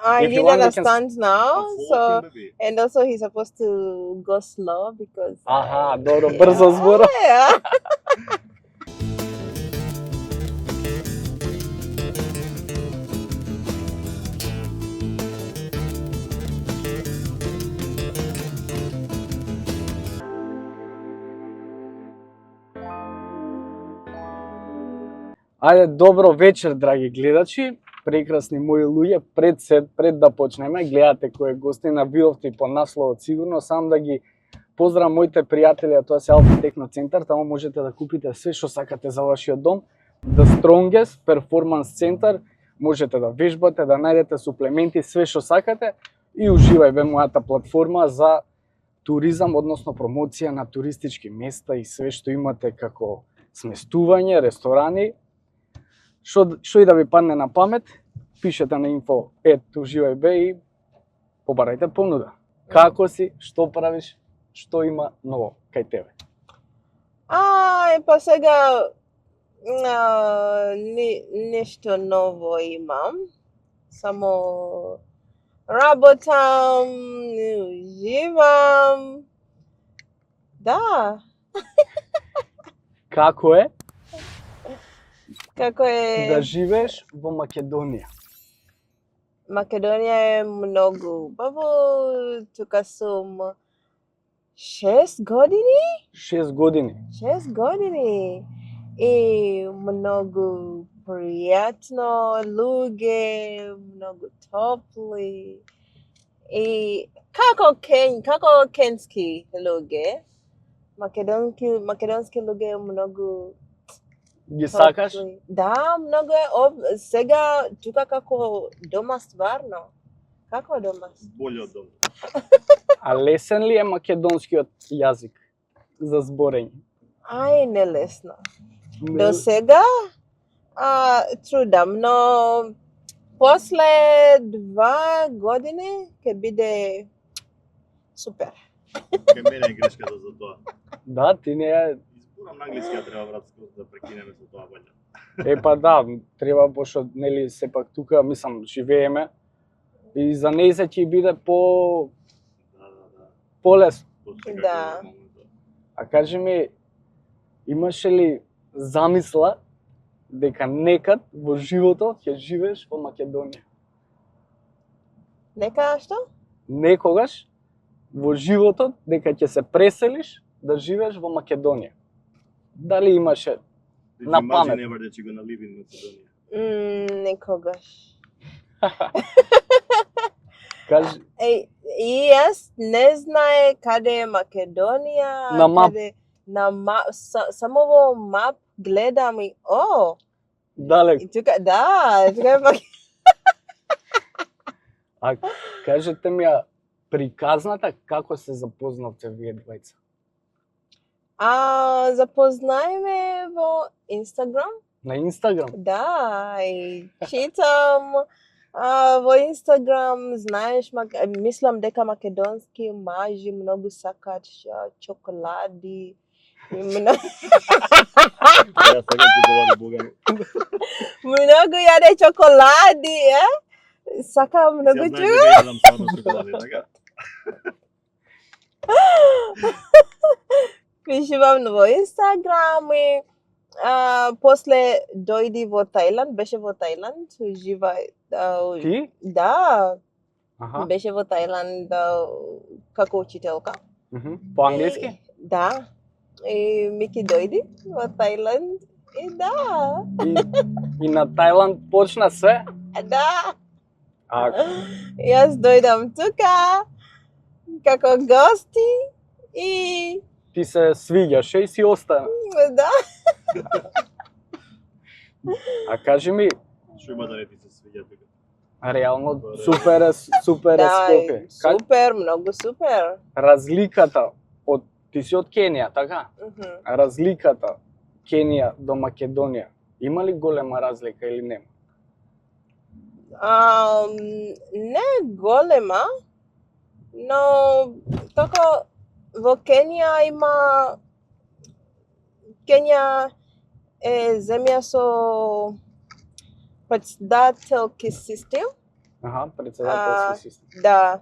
I If you didn't want, we can. understand now. Walking, So, baby. and also he's supposed to go slow because. Aha, dobro, brzo yeah, zboro. yeah. Ајде, добро вечер, драги гледачи, прекрасни мои луѓе. Пред да почнеме, гледате кој е гостина, видовте по насловот сигурно, сам да ги поздравам моите пријатели, а тоа се Alpha Techno Center, таму можете да купите све што сакате за вашиот дом. The Strongest Performance Center, можете да вежбате, да најдете суплементи, све што сакате и уживај во мојата платформа за туризам, односно промоција на туристички места и све што имате како сместување, ресторани. Што и да ви падне на памет, пишете на info@уживај.б и побарајте понуда. Како си, што правиш, што има ново кај тебе? Па сега нешто ново имам. Само работам, уживам. Да. Како е Како е? да живееш во Македонија? Македонија е многу убаво. Тука сум 6 години. 6 години. 6 години. И многу пријатно луѓе, многу топли. И како кенски луѓе. Македонски луѓе многу Ги сакаш? топли. Да, многу е. Сега тука како дома стварно. Како дома? Болje od doma. А лесен ли е македонскиот јазик за зборење? Не лесно. До сега трудам, но после 2 години ќе биде супер. Ке мене е грешката за тоа. Да, ти не е. Изборам на англиски, а треба брат да прекинеме со тоа ваља. Па да, треба, пошто нели сепак тука, мислам, живееме и за нејзе ќе биде Да. полесно. Точно Да. како во моментот. А кажи ми, имаше ли замисла дека некад во животот ќе живееш во Македонија? Нека што? Некогаш во животот дека ќе се преселиш да живееш во Македонија? Дали имаше? Did На you imagine памет. ever that you're gonna live in Macedonia? Некогаш. Кажи, И јас не знае каде е Македонија, На мап. каде на мап, само во мап гледам и далек. и тука тука е А кажете ми ја приказната како се запознавте вие двајца? Запознаеме во Инстаграм. На Инстаграм? Да, и читам во Инстаграм, знаеш, мислам дека македонски мажи многу сакаат чоколади. И Ја сакам чоколади, бога ми. многу јаде чоколади, Сака многу Ја знаеш чоколади. дека јадам само чоколади, така? Пишувам во Инстаграм и после дојди во Тајланд, беше во Тајланд, жива Ти? Да, Аха. беше во Тајланд како учителка. По англиски? Да. И Мики дојди во Тајланд и да. И на Тајланд почна се? Да. А Јас дојдам тука како гости и ти се свиѓаше и си остана. да. А кажи ми, Што има да не ти се свиѓа тука? реално супер е Скопје. Супер, многу супер. Разликата од ти си од Кенија, така? Разликата Кенија до Македонија, има ли голема разлика или нема? Не голема, но како во Кенија Кенија е земја со председателски систем. Аха, председателски систем. Да.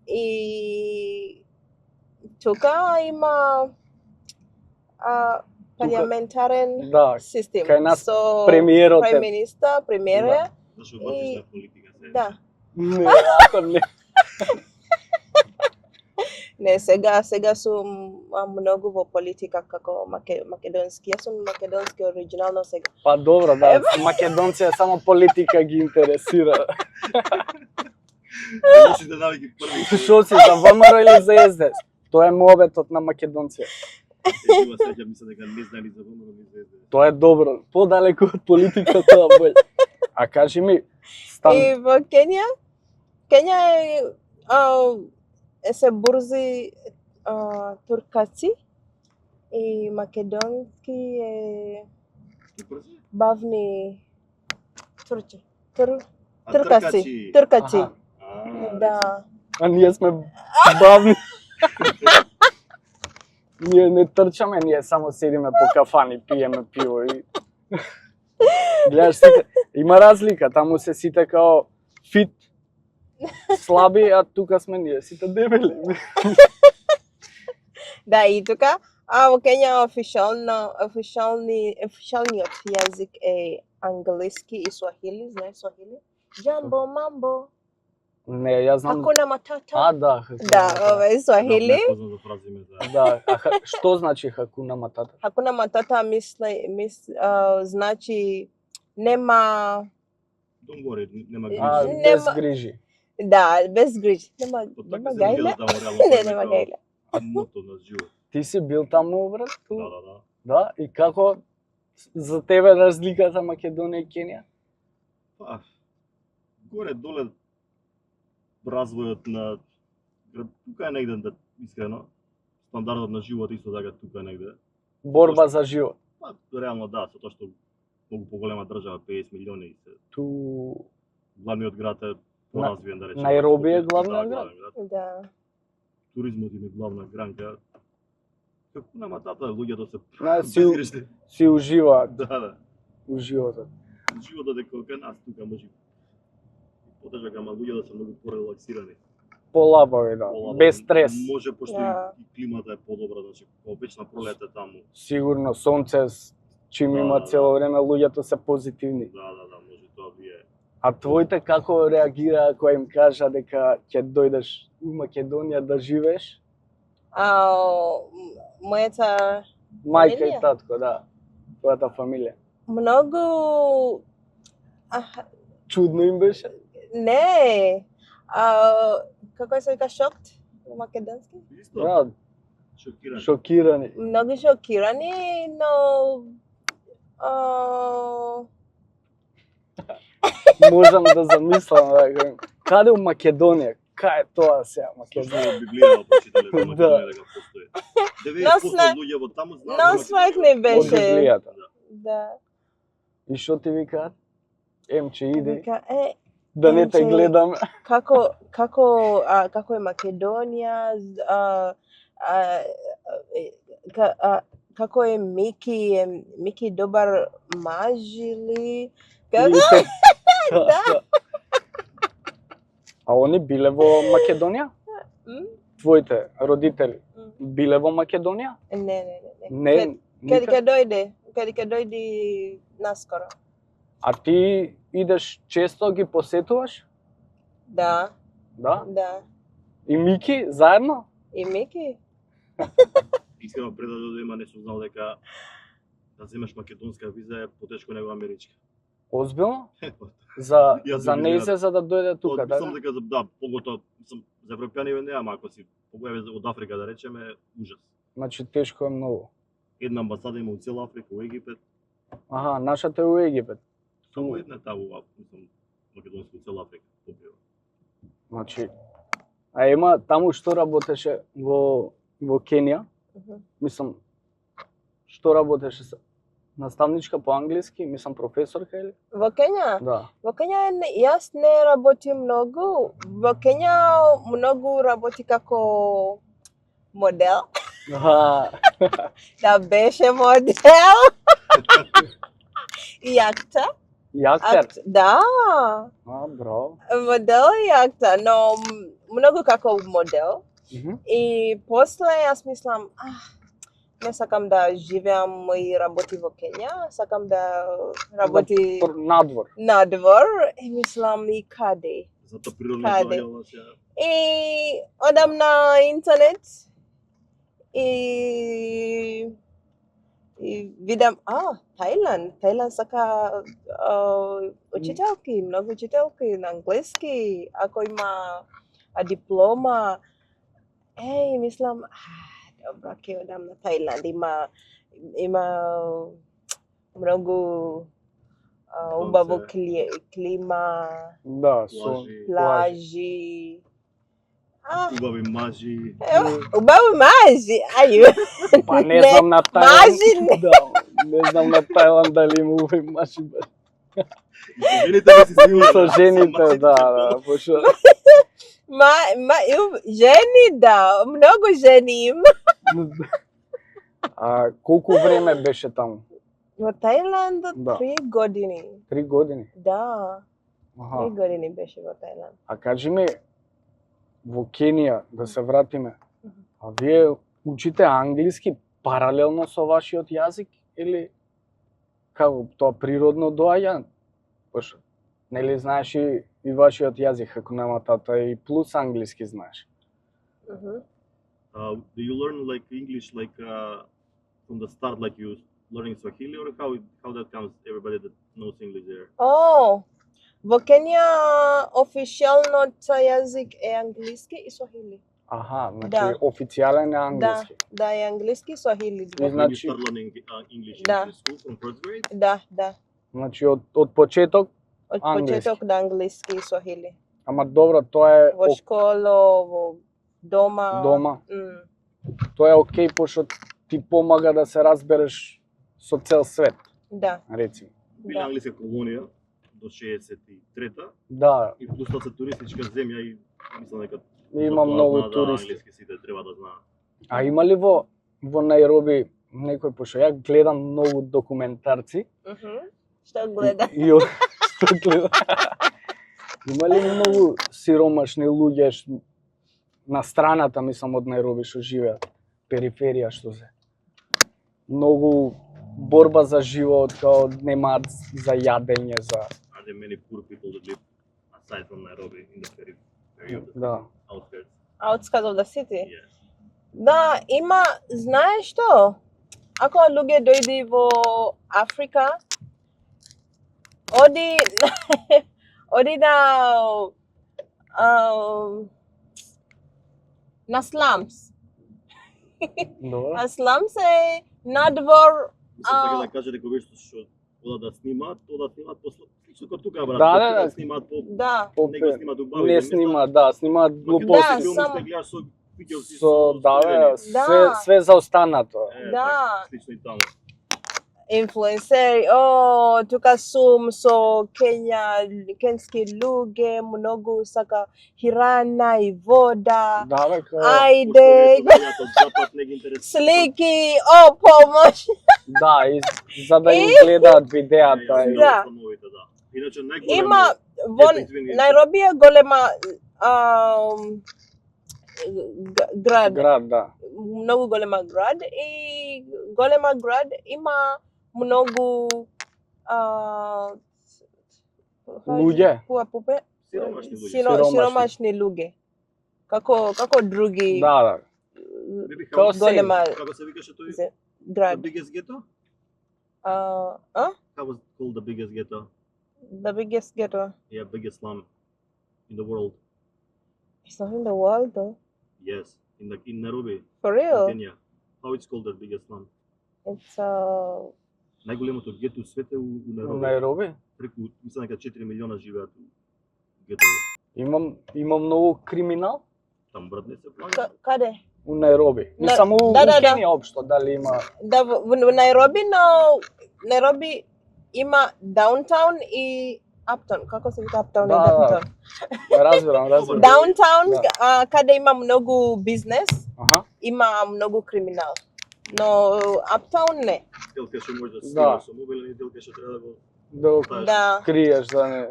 И тука има парламентарен Да, систем. кај нас Со премиерот е. премиерот, премиера. Зашо бачиш на политика се? Да. Не, ако не. Не, сега сум многу во политика како македонски. Јас сум македонски оригинално сега. Па добро, да, македонци само политика ги интересира. Мислите навеќе први. Шо си, за ВМРО или за СДС? Тоа е муабетот на македонци. Има среќа, мисля дека не знали за ВМРО или за СДС. Тоа е добро, подалеку од политика тоа боле. А кажи ми, И во Кења е се бурзи туркаци и македонски е бавни турци. Туркаци. Аха. Да. А ние сме бавни. Ние не трчаме, ние само седиме по кафани, пиеме пиво и... Гледаш сите, има разлика, таму се сите као фит, слаби, а тука сме ние сите дебели. Да, и тука, во Кења официјалниот јазик е англиски и суахили, знаеш суахили? Джамбо, мамбо, Не, јас знам... хакуна матата. А, да, Да, ова е суахили. Не познам за фразиме за... Да, што значи хакуна матата? Хакуна матата значи нема, Дом горе, нема А, грижи. без Нема- грижи. да, без грижи. Нема Така се гајле. гледа таму реално. Не, нема гајле. Мото на живот. Ти си бил таму, брат? Да, да, да. Да, и како за тебе разликата Македонија и Кенија? Па, горе доле развојот на град, тука е негде да искрено. Стандардот на живот исто така тука е негде. Борба за живот. Па, реално да, со тоа што многу поголема држава, 50 милиони и се. Ту Главниот град е поразвиен, да речеме. Најроби е Да, главниот град? Да. Туризмот им е главна гранка. Како на матата луѓето се Да, безгрешни. си уживаат Да, да. у животот. Животот е кога нас тука може потежак, ама луѓето се многу порелаксирани. Полабави, да. Полабави. Без стрес. Може, пошто Да. и климата е подобра, значи, обична пролет е таму. Сигурно сонце чим Да, има да. цело време луѓето се позитивни. Да, да, да, може тоа вие. А твоите како реагираа кога им кажа дека ќе дојдеш у Македонија да живееш? Мојата Мајка и Фамилија? татко, да. Твојата фамилија. многу Чудно им беше? не. Како се вика шокт во македонски? Исто, Да, шокиран. шокирани. Многу шокирани, но Можам да замислам, да кажам, каде у Македонија? Кај е тоа сега Што Македонија? во Библијата прочитале за Да. Македонија дека постои. 90% луѓе во таму знаат за но Македонија. свекни Од беше. Библијата. Да. И што ти викаат? Емче иди, Вика, да не те Емче, гледам. како е Македонија, како е Мики добар маж или Или како? те- Да. А они биле во Македонија? М? Твоите родители М. биле во Македонија? Не. Не, Каде никад. ќе дојде? Каде ќе дојди наскоро? А ти идеш често ги посетуваш? Да, Да? да. И Мики заедно? И Мики? Искрено пред да додема не сум знал дека да земеш македонска виза е потешко него америчка. Озбилно? За Јас би нејзе за да дојде тука, да? Мислам дека да, поготово мислам за европјани не, ама ако си погледаме од Африка да речеме, ужас. Значи тешко е многу. Една амбасада има у цела Африка, у Египет, Аха, нашата е у Египет. само една е таму, мислам, македонска у цела Африка покрива. Значи, а има таму што работеше во Кенија, Мгм. мислам, што работеше наставничка по англиски, мислам професорка или? Во Кења? Да. Во Кења јас не работи многу. Во Кења многу работи како модел. Аха, Да беше модел. И акта. И актер? Да, Браво. модел и актер, но много како модел. Мгм. И после јас мислам, не сакам да живеам и работи во Кења, сакам да работи Надвор. надвор и мислам и каде. Зато природно Каде? доаѓала сега. И одам на интернет и видам, Тајланд сака учителки, многу учителки на англиски, ако има диплома. Мислам, добро, ќе одам на Тајланд, има многу убаво клима, Да, Плажи. плажи. Убави мажи. Убаво мажи, Па не знам на Тајланд. Мажи не. Да, не знам на Тајланд дали има убави мажи. Жените не си снимали. Со жените, да, пошо. Жени, да, многу жени има. Колку време беше таму? Во Тајланд Да. 3 години. 3 години. Да, 3 Аха. години беше во Тајланд. А кажи ми, во Кенија, да се вратиме, а вие учите англиски паралелно со вашиот јазик или како тоа природно доаѓа? Пошо, нели знаеш и вашиот јазик, ако нема тата и плюс англиски знаеш? Do you learn like English like from the start, like you learning Swahili, or how that comes? Everybody that knows English there. Во Кења официјалниот јазик е англиски и свахили. Аха, значи Да. официјален е Да, англиски. да, е англиски и свахили. И When you значи, start learning English Да. in school from first grade. Да. значи од почеток, Од Англиски. почеток да англиски и свахили. ама добро, тоа е Во школа, во дома. дома. Тоа е окей, пошто ти помага да се разбереш со цел свет, Да. рецимо. Биле Да. англиска колонија до 63-та Да, и плюс тоа се туристичка земја и мислам дека има затоа многу знаат да туристи. англиски сите треба да знаат. А има ли во Најроби некој, пошто ја гледам многу документарци Што гледа? и што гледам? Има ли многу сиромашни луѓе на страната, мислам, од Најроби што живеат, периферија што се? Многу борба за живот, као немаат за јадење, за Are there many poor people that live aside from Nairobi in the periphery of the да. outskirts? Outskirts of the city. Yes. Да, има, знаеш што? Ако луѓе дојди во Африка, оди на слумс. Добро. А слумс е надвор. Мислам така да каже дека овие што одат да снимаат после слично како тука брат. Да. Снимаат по Да. не го снимаат убави. Не снимаат, да, снимаат глупости. Да, глупости. само- Само гледаш со фикелци Со да, бе, Да. све за останато. Да. Слично и таму. Инфлуенсери, тука сум со кенски луѓе, многу сака храна и вода. Да, бе, као, Ајде, Запад не ги интересува. слики, помош. да, и за да им гледаат видеата. и- Да. Иначе најголемо Има во извини. Најроби е голема град, Град, да. многу голема град и голема град има многу Луѓе. Пупе, Сиромашни луѓе. сиромашни луѓе. Како други Да, да. Maybe Као how- се- голема Како се викаше тој? зе- The град. biggest ghetto? How How was it called the biggest ghetto? the biggest ghetto? Yeah, biggest slum in the world. It's not in the world though. Yes, in Nairobi, For in real. Kenya. How it's called the biggest slum? It's Најголемото гето у свете у Во Наироби. Најроби Преку, мислам дека 4 милиона живеат у гетови. има многу криминал Таму брат не се плања. каде? у Најроби. Не На- само у да, да. Кенија општо, дали има Да, во Најроби, но Најроби има даунтаун и аптаун. Како се вика аптаун и Да, да. даунтаун? разбирам. Даунтаун, Да. каде има многу бизнес, Аха. има многу криминал. Но аптаун не. Делка што може да Да. снима со мобилен и делка што треба да го Да криеш да не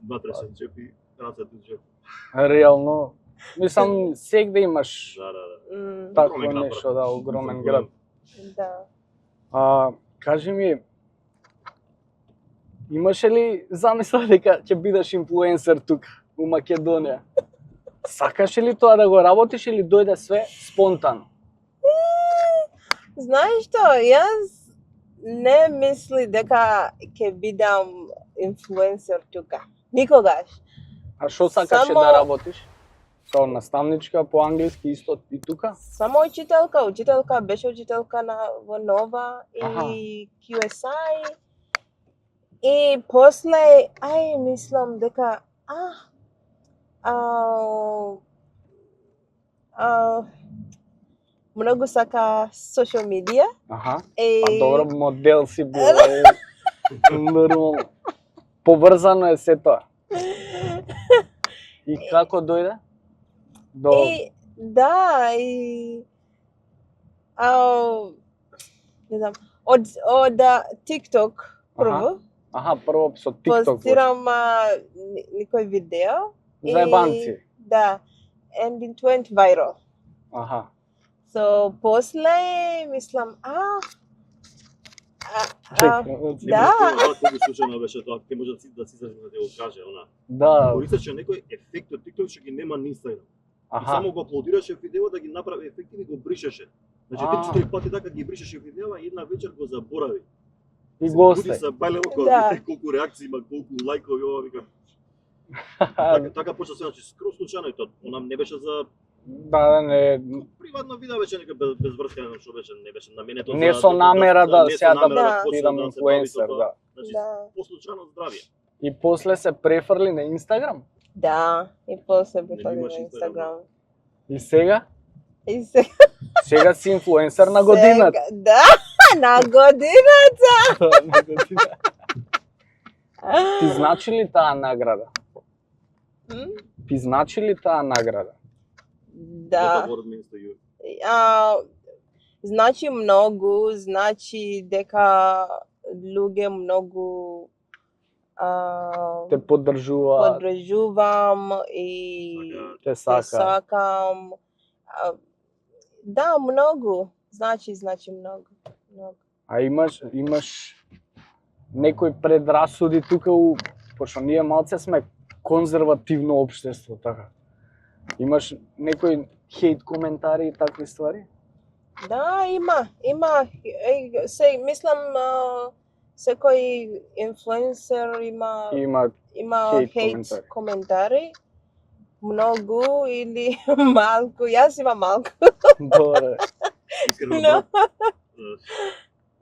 Вътре се джепи, рацете джеп. реално. Мислам сегде имаш Да. такво Огромен град, нешто, брат. да, огромен Супер град. Да. Кажи ми, имаше ли замисла дека ќе бидеш инфлуенсер тука у Македонија? Сакаше ли тоа да го работиш или дојде све спонтано? Знаеш што, јас не мисли дека ќе бидам инфлуенсер тука. Никогаш. А што сакаше Само- да работиш? Као наставничка по англиски исто и тука? Само учителка, беше учителка во Нова и QSI. И после, мислам дека многу сака социјал медија. Аха. И Па добро, модел си била. Нормално. Поврзано е се тоа. И како дојде? И да, и не знам, од TikTok прво. Аха, прво со TikTok. Постирам некој видео. Заебанци. Да. And it went viral. Аха. So после мислам, Чекай, да. Колку случајно беше тоа, ќе може да си изрази да го каже, она. Да. Користеше некој ефект од TikTok што ги нема на Instagram. И Аха. само го аплодираше видео да ги направи ефекти и го бришеше. Значи 3-4 пати така ги бришеше видео и една вечер го заборави. И го Буди остави. се бајле околу, Да. колку реакции има, колку лајкови, ова вика. Така почна се, значи скроз случајно и тоа. Она не беше за Да, не. приватно видео, беше нека без врска, што беше, не беше наменето Не со намера да не со сега намера да почне бидам да се бави со инфлуенсер, тоа. да. Значи, Да. по случајно здравје. И после се префрли на Инстаграм. Да, и после Не префали имаш на Инстаграм. Инстаграм. И сега? И сега, Сега си инфлуенсер на годината. Да, на годината. Ти значи ли таа награда? М? Ти значи ли таа награда? Да. What word means to you? Значи многу, значи дека луѓе многу Те поддржуваат, поддржувам и те те сакаат. сакам. Да, многу. Значи многу. А имаш некои предрасуди тука пошто ние малце сме конзервативно општество, така. Имаш некои хейт коментари и такви ствари? Да, има. Мислам секој инфлуенсер има хейт хейт коментари. Многу или малку. Јас имам малку. Добре. Искрено, Но- брат,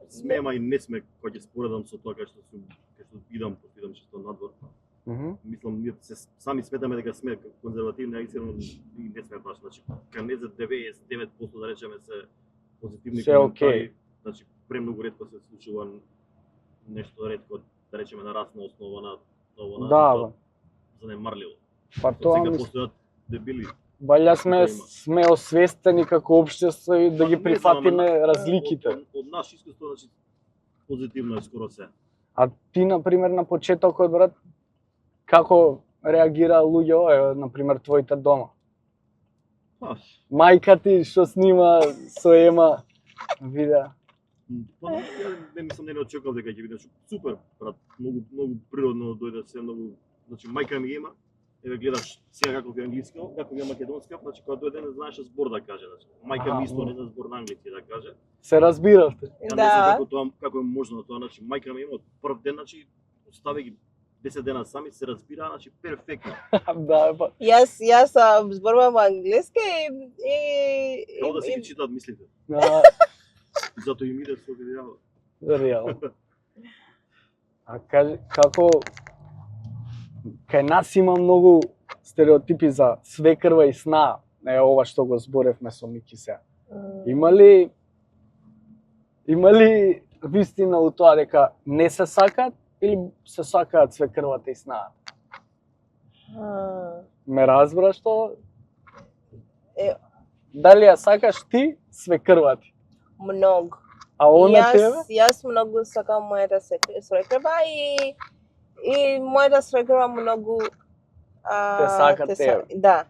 смеема и не сме кога ќе споредам со тоа кај што идам често надвор. Мислам, ние сами сметаме дека сме конзервативни, а искрено и не сме баш. Значи, кај не за 99% да речеме се позитивни Се коментари. окей. Значи, премногу ретко се случува нешто ретко, да речеме на расна основа на това, Да, занемарливо. па Од тоа сега мислам. постојат дебили. Валја Тоа има. сме освестени како општество и да Па, ги не прифатиме знам, разликите. Од наш искуство, значи, позитивно е скоро се. А ти, например, на почетокот, брат, како реагира луѓе, на пример, твоите дома? Па, Мајка ти што снима со Ема видео. Па, ја не мислам, не очекував дека ќе биде супер, брат. Многу природно дојде се, многу. Значи мајка ми има, еве гледаш сега каков е англиски, каков е македонски, значи кога дојде не знаеше збор да каже, значи. Мајка ми исто не знае збор на англиски да каже. Се разбиравте. Ја не знам Да. како е можно тоа, значи мајка ми има од прв ден, значи остави ги 10 дена сами се разбира, значи перфектно. Да, па. Јас зборувам англиски и Како да си ги читаат мислите. Да, Затоа им иде со видео. реално. А кажи, како кај нас има многу стереотипи за свекрва и сна, ова што го зборевме со Мики сега. Има ли вистина у тоа дека не се сакаат или се сакаат свекрвата и снаат? Ме разбраш што? Е. Дали ја сакаш ти свекрва ти? Многу. А он на тебе? Јас многу сакам мојата свекрва и мојата свекрва многу Те сака тебе. Да.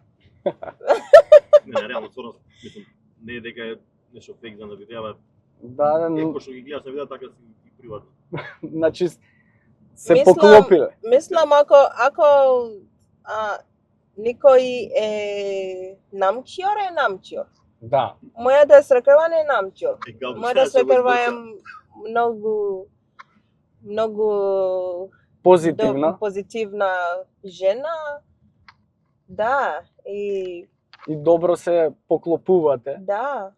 Не, реално стварно мислам не е дека е нешто фейк за да видеа, Да, како што ги гледаш на видеа така си и приватно. значи се поклопиле. Мислам ако никој е намчиор е намчиор. Да. Мојата свекрва не е намчиор. Мојата свекрва е многу позитивна жена. Да, и добро се поклопувате. Да.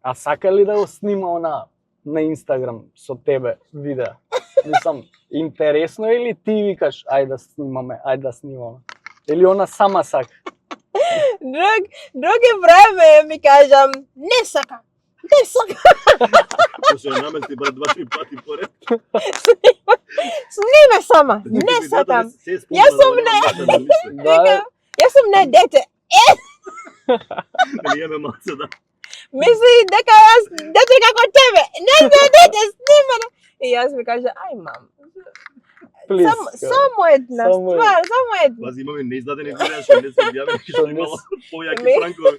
А сака ли да го снима на Инстаграм со тебе видео? Мислам, интересно е или ти викаш ајде да снимаме? Или она сама сака? Други време ми кажам не сакам. Се намести брат 2-3 пати поред. Снима сама, не сакам. Јас сум не дете. Не јеме маца да. Мисли дека јас дете како тебе. Не дете, снима. И јас ми кажа, ај мам. Само една ствар, само една. Пази, имаме неиздадени видеа што не се објавени, што имало појаки пранкови.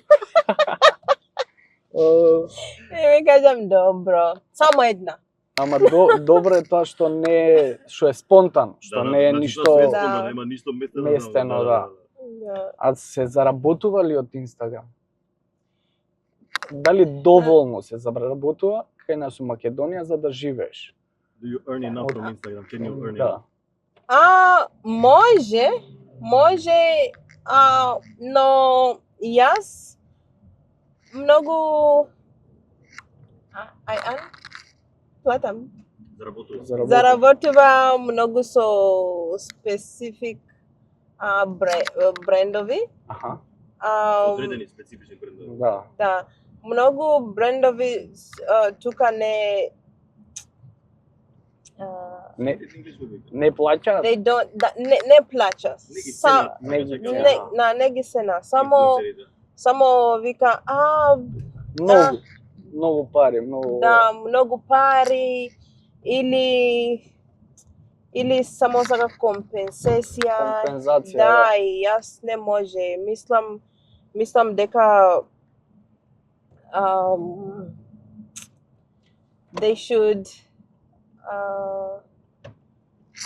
И ми кажам, добро, само една. Ама добро е тоа што не е, што е спонтано, што не е ништо нема ништо местено, да. А се заработува ли од Инстаграм? Дали доволно се заработува кај нас у Македонија за да живееш? Do you earn enough from Instagram? Can you earn Да. enough? Може, но јас многу платам. Заработувам многу со специфик брендови. Аха. Одредени специфични брендови. Да. Да. Многу брендови тука не не плаќаат? Не плаќа. Не ги сена. Само вика, многу пари, многу. Да, многу пари или само за компензација. Да, и јас не може. Мислам дека they should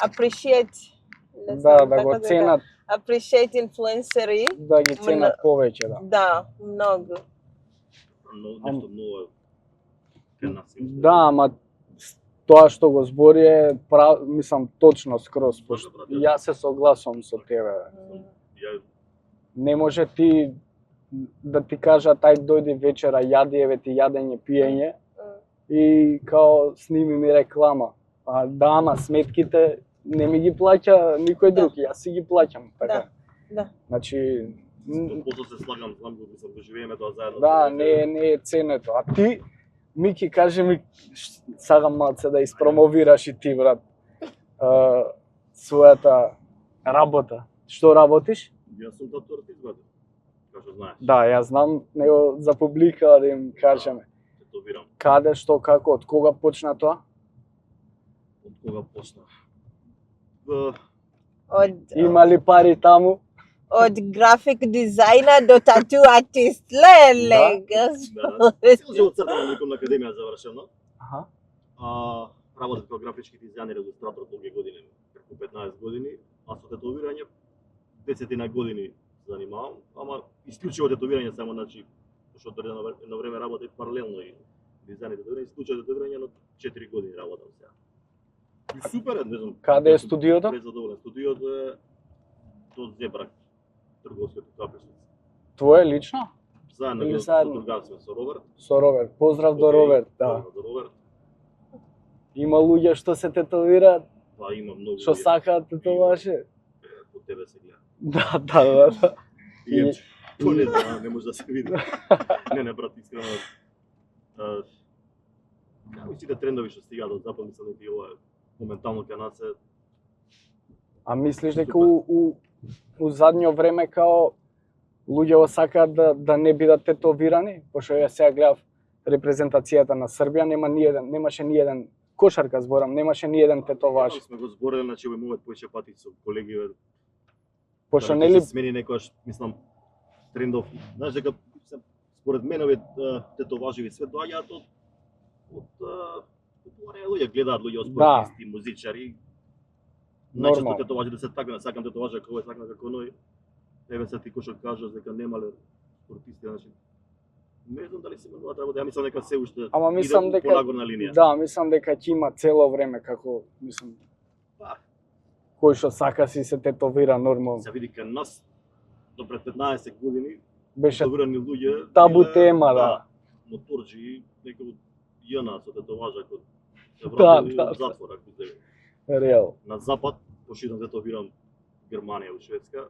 appreciate. Да го ценат. Appreciate инфлуенсери. Да ги ценат повеќе, да. Да, многу. Нешто ново кај нас. Да, ама тоа што го збори е мислам точно скроз, пошто јас се согласувам со тебе. Не може ти да ти кажат ај дојди вечера, јади, еве ти јадење, пиење и као сними ми реклама. Да, ама сметките не ми ги плаќа никој друг, јас си ги плаќам, така. Да. Значи, После се слагам, знам го мислам да живееме тоа заедно. Да, не е ценето. А ти, Мики, кажи ми, сакам малце да испромовираш и ти, брат, својата работа. Што работиш? Јас сум татуатор, како што знаеш. Да, јас знам, него за публика да им кажеме. Татуирам. Каде, што, како, од кога почна тоа? Од кога почна? Има ли пари таму? Од график дизајна до тату артист. Леле, Цел живот цртам на ликовна академија завршено. Аха. Работев како графички дизајнер и илустратор долги години, преку 15 години, а со тетовирање 10 години се занимавам, ама исклучиво тетовирање само, значи, што до едно време работев паралелно и дизајн и тетовирање, исклучиво тетовирање на 4 години работам сега. И супер е, не знам. Каде е студиото? Презадоволен. Студиото е до Зебрак, трговското капешница. Твое лично? Заедно со другар сме со Роберт. Со Роберт. Поздрав до Роберт, да. Поздрав до Роберт. Има луѓе што се тетовираат? Па има многу. Што сакаат тетоваше? По тебе се гледа. Да. То не знам, не може да се види. Не, брат, искрено. Како сите трендови што стигаат од запад, мислам дека ова моментално кај нас е. А мислиш дека у задњо време као луѓе сакаат да не бидат тетовирани? Пошто ја сега гледав репрезентацијата на Србија немаше ни еден кошарка зборам, немаше ни еден тетоваж. Сме го збореле, значи овој момент повеќе пати со колеги, Пошто да нели се смени некојаш, мислам, трендов. Знаеш дека според мене овие тетоважи све доаѓаат од популарни луѓе, гледаат луѓе, спортисти, музичари. Најчесто тетоважи да се така, сакам тетоважа како сакам како ној. Еве се ти кој што кажаш дека немале спортисти, значи не знам дали се менуваат работа, ја мислам дека се уште иде по нагорна линија. Да, мислам дека ќе има цело време како, мислам, кој што сака си се тетовира нормално. Се види кај нас до пред 15 години беше тетовирани луѓе табу тема, да. Моторџи, некој од ЈНА со тетоважа код Европа или затвора каде. Реал. На запад, пошто идам тетовирам Германија или Шведска,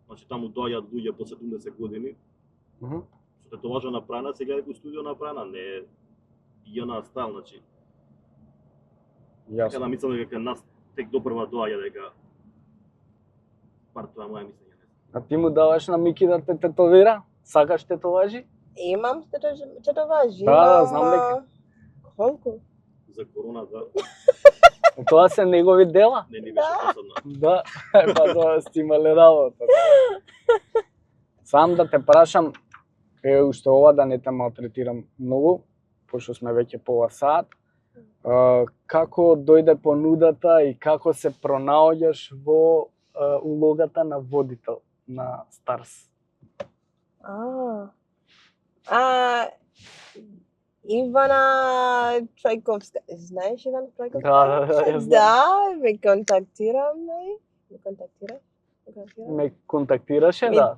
значи таму доаѓаат луѓе по 70 години. Со тетоважа направена, сега е во студио направена, не е ЈНА стайл, значи. Така да мислам дека нас тек допрва доаѓа дека тоа е моја мислење. А ти му даваш на Мики да те тетовира? Сакаш тетоважи? Имам тетоважи. Да, знам дека. Колку? За корона, да. Тоа се негови дела? Не ни беше посебно. Да, па тоа сте имале работа. Сам да те прашам, уште ова да не те малтретирам многу, пошто сме веќе пола сат. Како дојде понудата и како се пронаоѓаш во улогата на водител на Старс? Ивана Трајковска. Знаеш Ивана Трајковска? Да, да, ме контактира. Ме контактираше, да.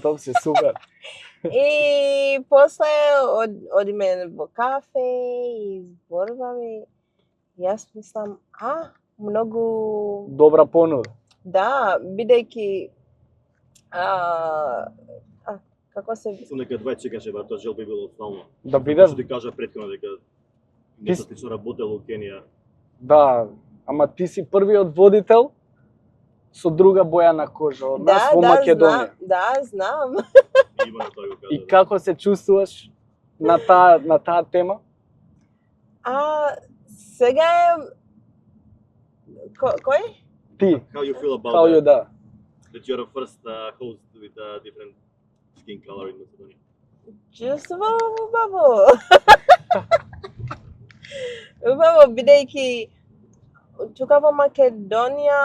Топси, супер. И после одиме во кафе и зборуваме. Јас мислам, многу добра понуда. Да, бидејќи како се Мислам дека двај чекаше, тоа жел би било стално. Да бидеш. Што ти кажа претходно дека не ти што работел во Кенија. Да, ама ти си првиот водител со друга боја на кожа од нас во Македонија. Да, знам. И како се чувствуваш на таа тема? Сега е кој? Ти. How you feel about How you that? That you're the first host with a different skin color in Macedonia. Чувствувам убаво. Убаво, бидејќи тука во Македонија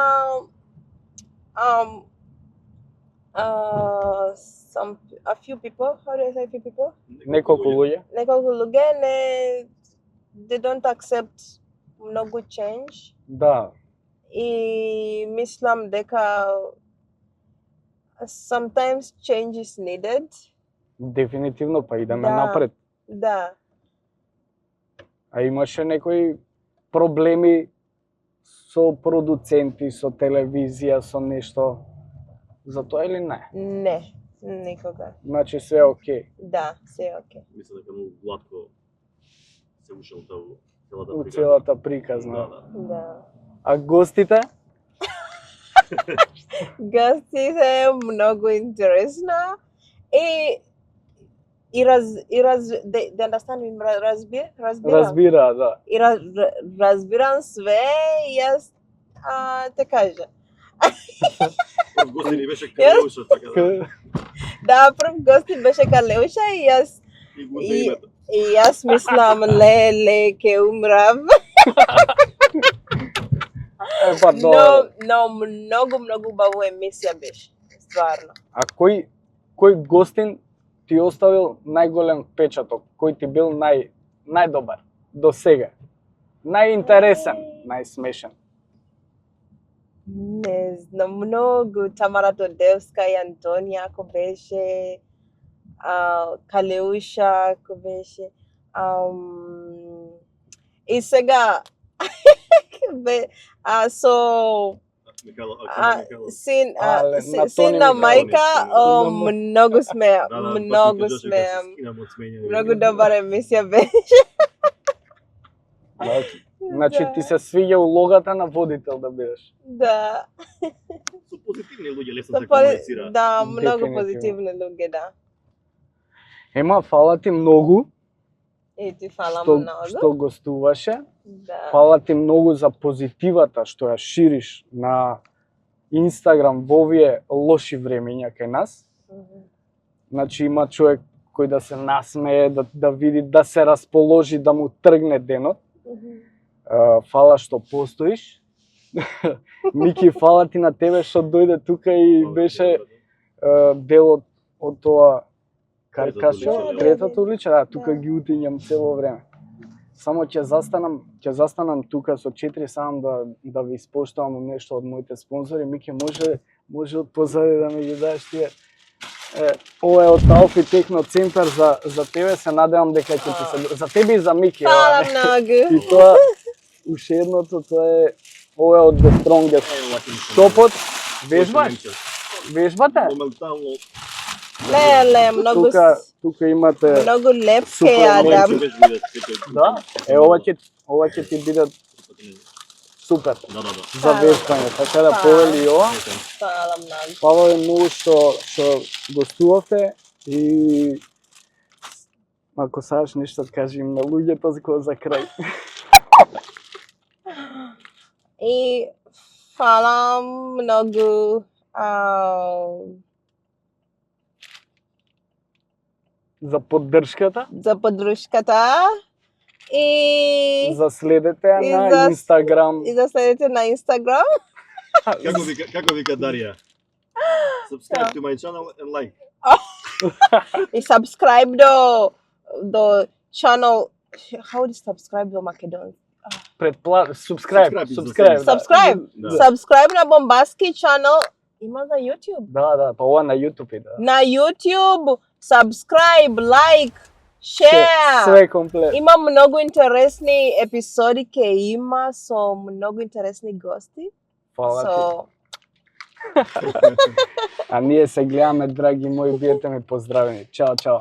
a few people, how do I say few people? Неколку луѓе. They don't accept многу change. Да. И мислам дека sometimes change is needed. Дефинитивно, па идеме напред. Да. А имаше некои проблеми со продуценти, со телевизија, со нешто? За тоа или не? Не, никога. Значи се окей. Да, се окей. Мислам дека многу гладко се ушел целата приказна. Да. А гостите? Гостите многу интересна и they understand me, разбира, да. И разбирам све, јас те кажа. Прв гости ни беше Калеуша, така да. Да, прв гости беше Калеуша и јас и јас мислам леле ке умрам. Но многу убаво емисија беше, стварно. А кој гостин ти оставил најголем впечаток? Кој ти бил најдобар до сега? Најинтересен, најсмешен? Не знам, многу. Тамара Тодевска и Антонија ако беше, Калеуша ако беше. И сега со син на мајка, многу смеа, многу добра емисија беше. Значи ти се свиѓа улогата на водител да бидеш. Да. Со позитивни луѓе лесно се комуницира. Да, многу позитивни луѓе, да. Ема, фала ти многу И ти фала што многу. гостуваше. Да. Фала ти многу за позитивата што ја шириш на Инстаграм во овие лоши времења кај нас. Значи има човек кој да се насмее, да види, да се расположи, да му тргне денот. Фала што постоиш. Мики, фала ти на тебе што дојде тука и беше дел од тоа каркашо, третото уличе, да, тука ги утињам цело време. Само ќе застанам тука со 4 сам да ви испоштувам нешто од моите спонзори. Мики, може од позади да ми ги дадеш тие. Ова е од Алфи Техно Центар за тебе, се надевам дека ќе ти се за тебе и за Мики. Фала многу. И тоа уште едното, тоа е ова е од The Strongest. Шопот, вежбате? Моментално Леле, многу Тука имате многу леп супер ке Адам. да, ова ќе ти биде супер Да. за вежбање, така да повели ова. Фала многу. Фала ви многу што гостувавте и ако сакаш нешто да кажи им на луѓето за крај. И фала многу За поддршката, за поддршката и за следете ја И на за- Инстаграм. и да следите на Инстаграм. Како вика Дарија? Subscribe to my channel and like. И subscribe до channel. How do you subscribe до Македон? Subscribe. Да. Subscribe. Да. Subscribe на Бомбаски channel. Има на YouTube. Да, па ова на YouTube и да. На YouTube. Subscribe, like, share. Све комплет. Има многу интересни епизоди ке има со многу интересни гости. Фала ти. So, А ние се гледаме, драги мои, биете ми поздравени. Чао, чао.